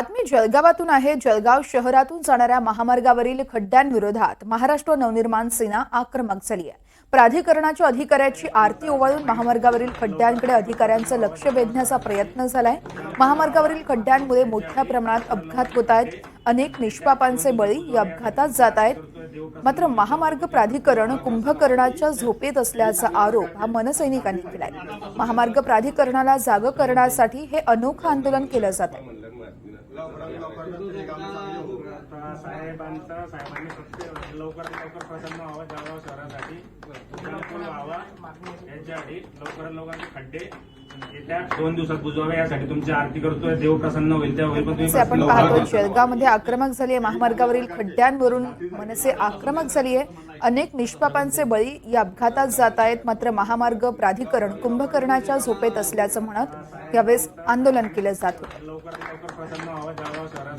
बातमी जळगावातून आहे। जळगाव शहरातून जाणाऱ्या महामार्गावरील खड्ड्यांविरोधात महाराष्ट्र नवनिर्माण सेना आक्रमक झाली आहे। प्राधिकरणाच्या अधिकाऱ्याची आरती ओवाळून महामार्गावरील खड्ड्यांकडे अधिकाऱ्यांचं लक्ष वेधण्याचा प्रयत्न झालाय। महामार्गावरील खड्ड्यांमुळे मोठ्या प्रमाणात अपघात होत आहेत। अनेक निष्पापांचे बळी या अपघातात जात आहेत। मात्र महामार्ग प्राधिकरण कुंभकर्णाच्या झोपेत असल्याचा आरोप हा मनसैनिकांनी केलाय। महामार्ग प्राधिकरणाला जागं करण्यासाठी हे अनोखं आंदोलन केलं जात आहे। साहेबांनी फक्त लवकरात लवकर प्रसन्न व्हावं जळगाव शहरासाठी अनुकूल व्हावा याच्यासाठी लवकरात लवकर खड्डे येत्या 2 दिवसात बुजवावे यासाठी तुमची आरती करतोय। देव प्रसन्न होईल त्या होईल। पण तुम्ही आपण पाहतो जळगावमध्ये आक्रमक झाली आहे। महामार्गावरील खड्ड्यांवरून मनसे आक्रमक झाली आहे। अनेक निष्पापांचे बळी या अपघातात जात आहेत। मात्र महामार्ग प्राधिकरण कुंभकर्णाच्या झोपेत असल्याचं म्हणत यावेळेस आंदोलन केलं जात होतं। लवकरात लवकर प्रसन्न व्हावं जळगाव शहरात